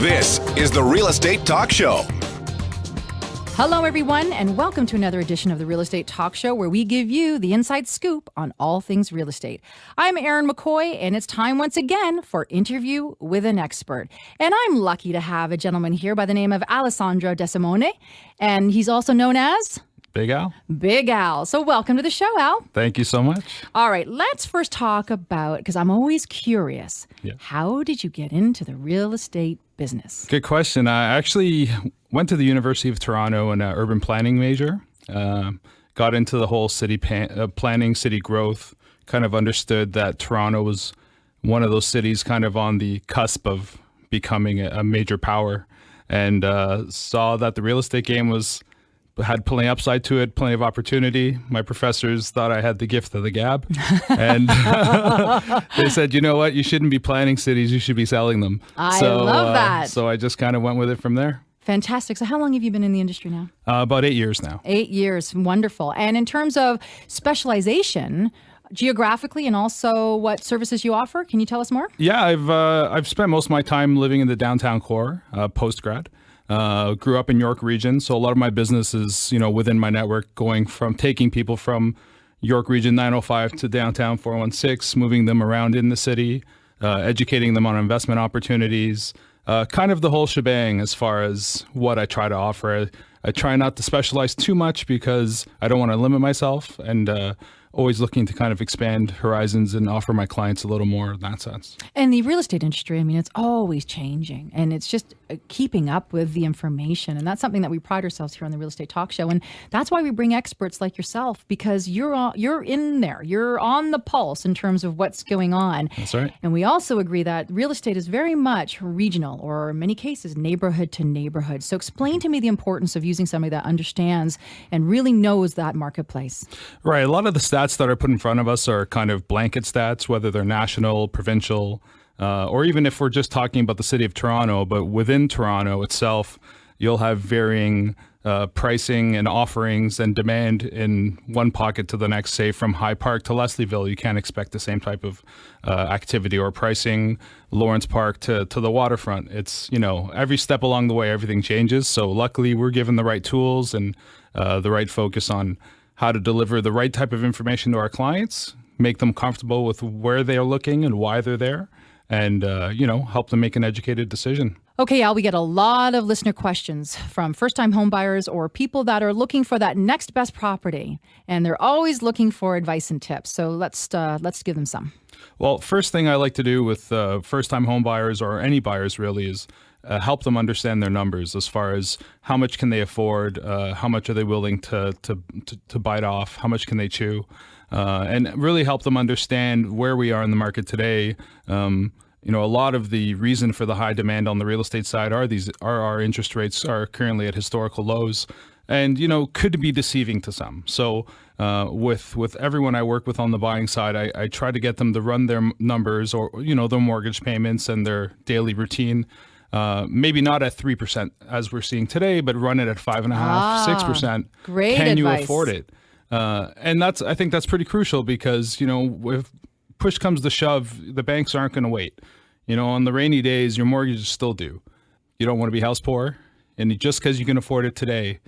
This is the Real Estate Talk Show. Hello, everyone, and welcome to another edition of the Real Estate Talk Show, where we give you the inside scoop on all things real estate. I'm Erin McCoy, and it's time once again for Interview with an Expert. And I'm lucky to have a gentleman here by the name of Alessandro Simone, and he's also known as Big Al. Big Al. So welcome to the show, Al. Thank you so much. All right, let's first talk about, because I'm always curious, how did you get into the real estate business? Good question. I actually went to the University of Toronto in an urban planning major, got into the whole city planning, city growth, kind of understood that Toronto was one of those cities kind of on the cusp of becoming a major power, and saw that the real estate game had plenty of upside to it, plenty of opportunity. My professors thought I had the gift of the gab. And they said, you know what, you shouldn't be planning cities, you should be selling them. I love that. So I just kind of went with it from there. Fantastic. So how long have you been in the industry now? About 8 years now. 8 years. Wonderful. And in terms of specialization, geographically and also what services you offer, can you tell us more? Yeah, I've spent most of my time living in the downtown core, post-grad. Grew up in York region, so a lot of my business is, within my network, going from taking people from York region 905 to downtown 416, moving them around in the city, educating them on investment opportunities, kind of the whole shebang as far as what I try to offer. I try not to specialize too much because I don't want to limit myself, and always looking to kind of expand horizons and offer my clients a little more in that sense. And the real estate industry, it's always changing, and it's just keeping up with the information. And that's something that we pride ourselves here on the Real Estate Talk Show. And that's why we bring experts like yourself, because you're in there. You're on the pulse in terms of what's going on. That's right. And we also agree that real estate is very much regional, or in many cases, neighborhood to neighborhood. So explain to me the importance of using somebody that understands and really knows that marketplace. Right. A lot of the stats that are put in front of us are kind of blanket stats, whether they're national, provincial, or even if we're just talking about the city of Toronto. But within Toronto itself, you'll have varying pricing and offerings and demand in one pocket to the next. Say from High Park to Leslieville, you can't expect the same type of activity or pricing. Lawrence Park to the waterfront. It's, every step along the way, everything changes. So luckily we're given the right tools and the right focus on how to deliver the right type of information to our clients, make them comfortable with where they are looking and why they're there, and, help them make an educated decision. Okay, Al, we get a lot of listener questions from first-time home buyers or people that are looking for that next best property, and they're always looking for advice and tips. So let's give them some. Well, first thing I like to do with first-time home buyers, or any buyers really, is help them understand their numbers as far as how much can they afford, how much are they willing to bite off, how much can they chew, and really help them understand where we are in the market today. A lot of the reason for the high demand on the real estate side are our interest rates are currently at historical lows, and could be deceiving to some. So with everyone I work with on the buying side, I try to get them to run their numbers, or their mortgage payments and their daily routine. Maybe not at 3% as we're seeing today, but run it at 5.5%, 6%. Great Can advice. you afford it? And I think that's pretty crucial, because, if push comes to shove, the banks aren't going to wait. On the rainy days, your mortgage is still due. You don't want to be house poor. And just because you can afford it today,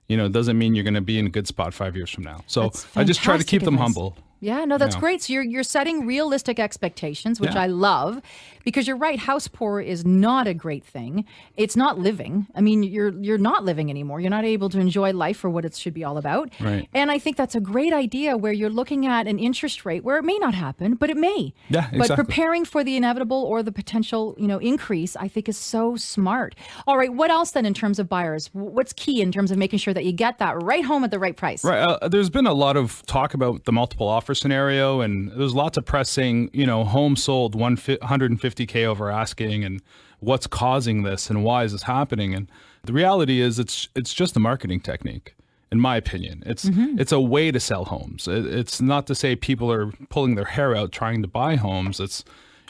doesn't mean you're going to be in a good spot 5 years from now. So I just try to keep them humble. Yeah, no, that's great. So you're setting realistic expectations, which I love, because you're right. House poor is not a great thing. It's not living. You're not living anymore. You're not able to enjoy life for what it should be all about. Right. And I think that's a great idea, where you're looking at an interest rate where it may not happen, but it may. Yeah, exactly. But preparing for the inevitable or the potential, increase, I think is so smart. All right, what else then in terms of buyers? What's key in terms of making sure that you get that right home at the right price? Right. There's been a lot of talk about the multiple offer scenario, and there's lots of press saying, home sold 150K over asking, and what's causing this and why is this happening? And the reality is it's just a marketing technique, in my opinion. It's a way to sell homes. It's not to say people are pulling their hair out trying to buy homes. It's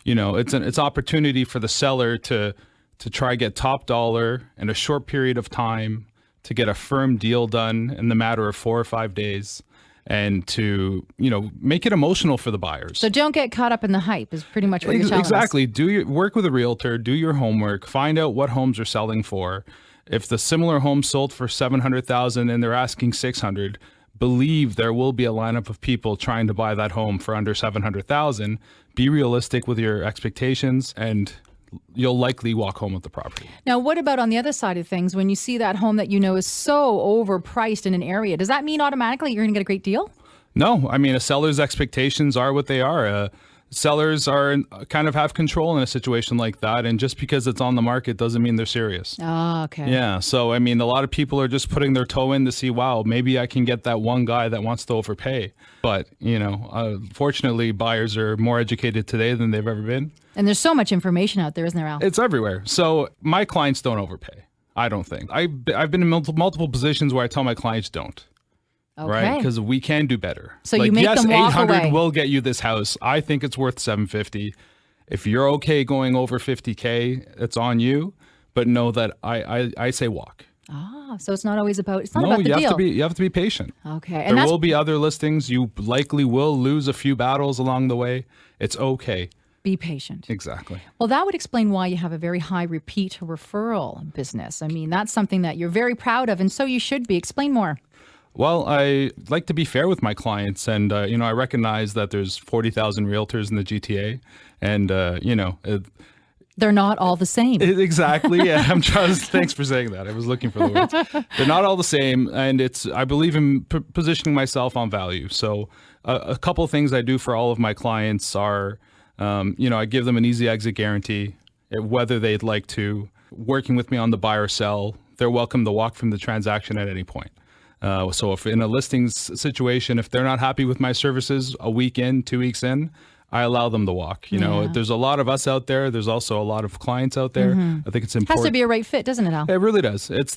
it's opportunity for the seller to try get top dollar in a short period of time, to get a firm deal done in the matter of 4 or 5 days. and to, make it emotional for the buyers. So don't get caught up in the hype is pretty much what you're telling us. Exactly. Work with a realtor, do your homework, find out what homes are selling for. If the similar home sold for $700,000 and they're asking $600,000, believe there will be a lineup of people trying to buy that home for under $700,000. Be realistic with your expectations, and you'll likely walk home with the property. Now, what about on the other side of things? When you see that home that is so overpriced in an area, does that mean automatically you're going to get a great deal? No, I mean, a seller's expectations are what they are. Sellers kind of have control in a situation like that, and just because it's on the market doesn't mean they're serious. Oh, okay. Yeah, so I mean, a lot of people are just putting their toe in to see, wow, maybe I can get that one guy that wants to overpay. But, fortunately, buyers are more educated today than they've ever been. And there's so much information out there, isn't there, Al? It's everywhere. So my clients don't overpay, I don't think. I've been in multiple positions where I tell my clients don't. Okay. Right, because we can do better. So you make them walk away. $800 will get you this house. I think it's worth $750. If you're okay going over $50K, it's on you. But know that I say walk. So it's not always about the deal. You have to be patient. Okay, and there will be other listings. You likely will lose a few battles along the way. It's okay. Be patient. Exactly. Well, that would explain why you have a very high repeat referral business. I mean, that's something that you're very proud of, and so you should be. Explain more. Well, I like to be fair with my clients, and I recognize that there's 40,000 realtors in the GTA, and they're not all the same. Exactly. Yeah, thanks for saying that. I was looking for the words. They're not all the same, and I believe in positioning myself on value. So a couple of things I do for all of my clients are, I give them an easy exit guarantee, whether they'd like to. Working with me on the buy or sell, they're welcome to walk from the transaction at any point. So if in a listings situation, if they're not happy with my services a week in, 2 weeks in, I allow them to walk. There's a lot of us out there. There's also a lot of clients out there. Mm-hmm. I think it's important. Has to be a right fit, doesn't it, Al? It really does. It's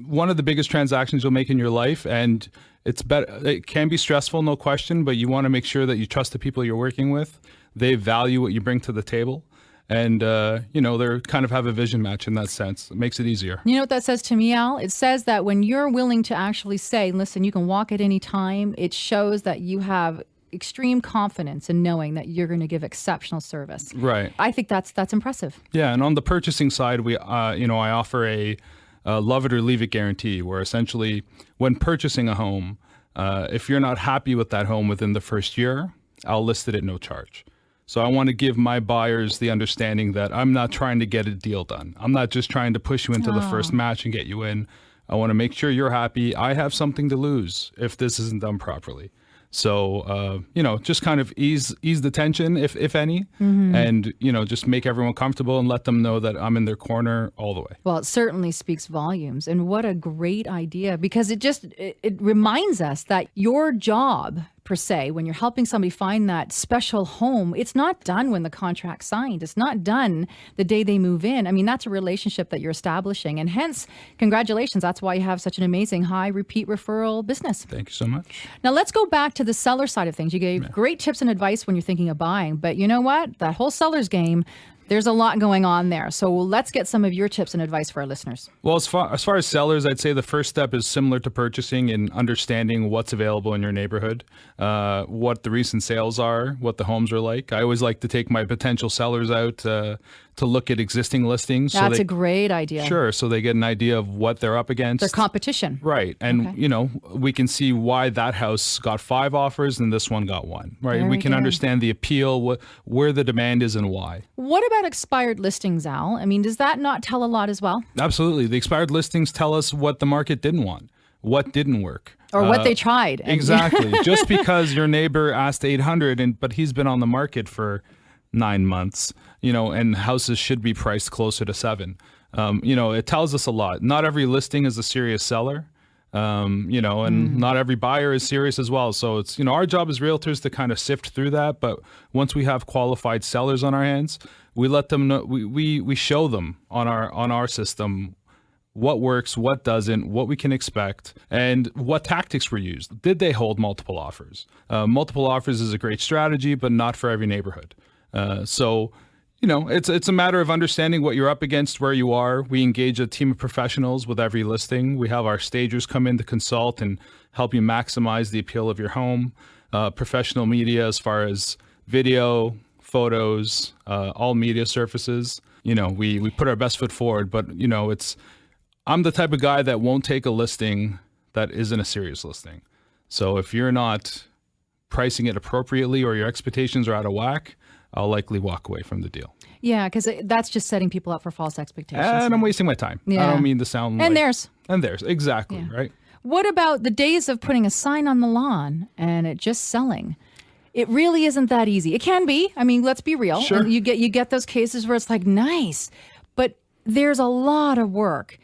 one of the biggest transactions you'll make in your life, and it's better. It can be stressful, no question, but you want to make sure that you trust the people you're working with. They value what you bring to the table. And, they kind of have a vision match in that sense. It makes it easier. You know what that says to me, Al? It says that when you're willing to actually say, listen, you can walk at any time, it shows that you have extreme confidence in knowing that you're going to give exceptional service. Right. I think that's impressive. Yeah. And on the purchasing side, I offer a love it or leave it guarantee, where essentially when purchasing a home, if you're not happy with that home within the first year, I'll list it at no charge. So I want to give my buyers the understanding that I'm not trying to get a deal done. I'm not just trying to push you into the first match and get you in. I want to make sure you're happy. I have something to lose if this isn't done properly. So, just kind of ease the tension, if any, and, just make everyone comfortable and let them know that I'm in their corner all the way. Well, it certainly speaks volumes. And what a great idea, because it reminds us that your job, per se, when you're helping somebody find that special home, it's not done when the contract's signed. It's not done the day they move in. I mean, that's a relationship that you're establishing. And hence, congratulations. That's why you have such an amazing high repeat referral business. Thank you so much. Now, let's go back to the seller side of things. You gave great tips and advice when you're thinking of buying. But you know what? That whole seller's game, there's a lot going on there. So let's get some of your tips and advice for our listeners. Well, as far as sellers, I'd say the first step is similar to purchasing in understanding what's available in your neighborhood, what the recent sales are, what the homes are like. I always like to take my potential sellers out to look at existing listings. That's a great idea. Sure. So they get an idea of what they're up against. Their competition. Right. And, we can see why that house got 5 offers and this one got 1. Right. Very we can good. understand the appeal, where the demand is and why. What about expired listings, Al? I mean, does that not tell a lot as well? Absolutely. The expired listings tell us what the market didn't want, what didn't work. Or what they tried. Exactly. Just because your neighbor asked 800 but he's been on the market for 9 months, and houses should be priced closer to 7. It tells us a lot. Not every listing is a serious seller, and not every buyer is serious as well. So it's, our job as realtors to kind of sift through that. But once we have qualified sellers on our hands, we let them know, we show them on our system what works, what doesn't, what we can expect, and what tactics were used. Did they hold multiple offers? Multiple offers is a great strategy, but not for every neighborhood. So It's a matter of understanding what you're up against, where you are. We engage a team of professionals with every listing. We have our stagers come in to consult and help you maximize the appeal of your home. Professional media as far as video, photos, all media surfaces. We put our best foot forward, but I'm the type of guy that won't take a listing that isn't a serious listing. So if you're not pricing it appropriately or your expectations are out of whack, I'll likely walk away from the deal. Yeah, because that's just setting people up for false expectations. And I'm wasting my time. Yeah. I don't mean to sound And theirs. And theirs, exactly, Yeah. right? What about the days of putting a sign on the lawn and it just selling? It really isn't that easy. It can be. I mean, let's be real. Sure. And you get those cases where it's like, nice, but there's a lot of work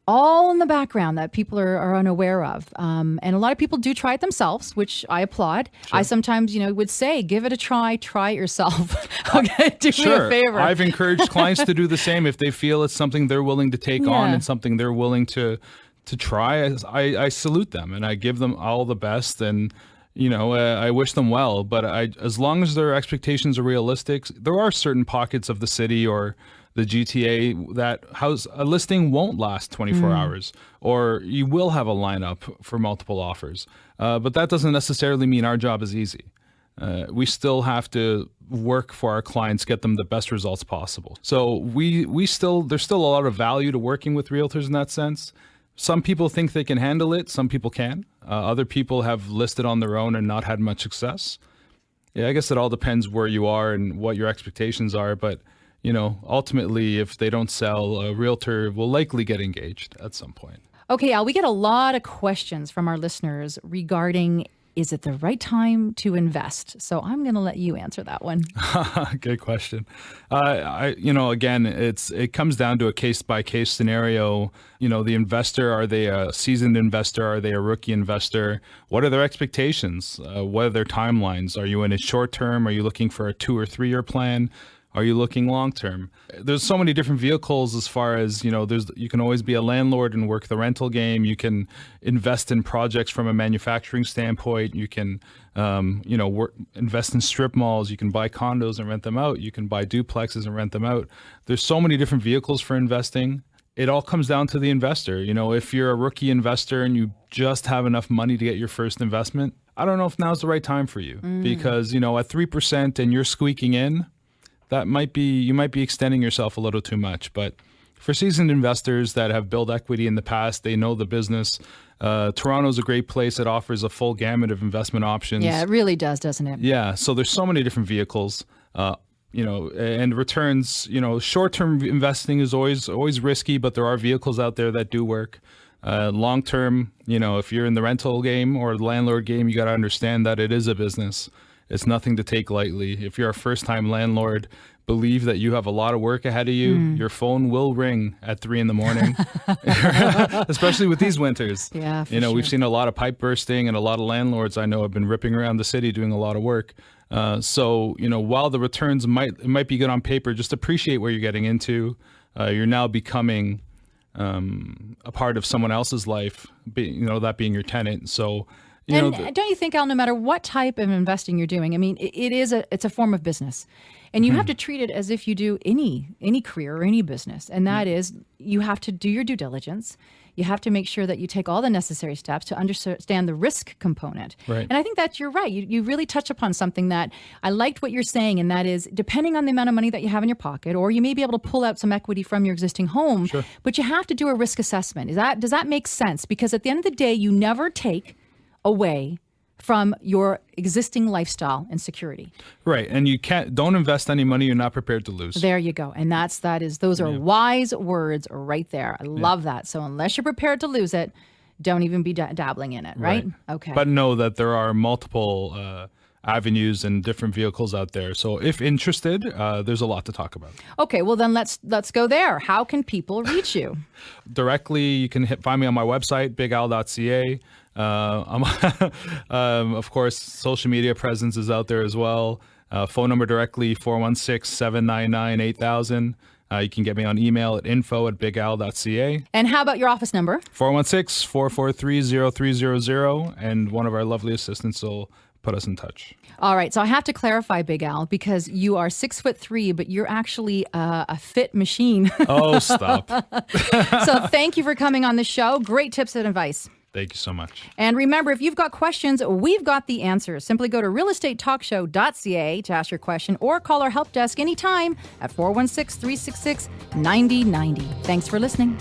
all in the background that people are unaware of. And a lot of people do try it themselves, which I applaud. Sure. I sometimes, would say, give it a try it yourself. Okay, do me a favor. I've encouraged clients to do the same if they feel it's something they're willing to take on and something they're willing to try. I salute them and I give them all the best, and I wish them well. But as long as their expectations are realistic, there are certain pockets of the city or the GTA that a listing won't last 24 hours, or you will have a lineup for multiple offers. But that doesn't necessarily mean our job is easy. We still have to work for our clients, get them the best results possible. So there's still a lot of value to working with realtors in that sense. Some people think they can handle it. Some people can. Other people have listed on their own and not had much success. Yeah, I guess it all depends where you are and what your expectations are. But, ultimately, if they don't sell, a realtor will likely get engaged at some point. Okay, Al, we get a lot of questions from our listeners regarding, is it the right time to invest? So I'm going to let you answer that one. Good question. Again, it comes down to a case-by-case scenario. The investor, are they a seasoned investor? Are they a rookie investor? What are their expectations? What are their timelines? Are you in a short term? Are you looking for a 2 or 3 year plan? Are you looking long term? There's so many different vehicles as far as, you can always be a landlord and work the rental game. You can invest in projects from a manufacturing standpoint. You can, invest in strip malls. You can buy condos and rent them out. You can buy duplexes and rent them out. There's so many different vehicles for investing. It all comes down to the investor. If you're a rookie investor and you just have enough money to get your first investment, I don't know if now's the right time for you because, at 3% and you're squeaking in, you might be extending yourself a little too much. But for seasoned investors that have built equity in the past, they know the business. Toronto's a great place. It offers a full gamut of investment options. Yeah, it really does, doesn't it? Yeah. So there's so many different vehicles, and returns, short-term investing is always risky, but there are vehicles out there that do work. Long-term, if you're in the rental game or the landlord game, you got to understand that it is a business. It's nothing to take lightly. If you're a first-time landlord, believe that you have a lot of work ahead of you. Your phone will ring at 3 a.m, especially with these winters. Yeah, for sure. We've seen a lot of pipe bursting, and a lot of landlords I know have been ripping around the city doing a lot of work. So while the returns might be good on paper, just appreciate where you're getting into. You're now becoming a part of someone else's life, that being your tenant. So. Don't you think, Al, no matter what type of investing you're doing, I mean, it's a form of business, and you have to treat it as if you do any career or any business, and that is you have to do your due diligence. You have to make sure that you take all the necessary steps to understand the risk component. Right. And I think that you're right. You really touch upon something that I liked what you're saying, and that is depending on the amount of money that you have in your pocket, or you may be able to pull out some equity from your existing home, Sure. but you have to do a risk assessment. Does that make sense? Because at the end of the day, you never take away from your existing lifestyle and security. Right. And don't invest any money you're not prepared to lose. There you go. And those are wise words right there. I love that. So unless you're prepared to lose it, don't even be dabbling in it, right? Okay. But know that there are multiple avenues and different vehicles out there. So if interested, there's a lot to talk about. Okay, well then let's go there. How can people reach you? Directly, you can find me on my website, bigal.ca. Of course, social media presence is out there as well. Phone number directly, 416-799-8000. You can get me on email at info@bigal.ca. And how about your office number? 416-443-0300. And one of our lovely assistants will put us in touch. All right. So I have to clarify, Big Al, because you are 6'3", but you're actually a fit machine. Oh, stop. So thank you for coming on the show. Great tips and advice. Thank you so much. And remember, if you've got questions, we've got the answers. Simply go to realestatetalkshow.ca to ask your question or call our help desk anytime at 416-366-9090. Thanks for listening.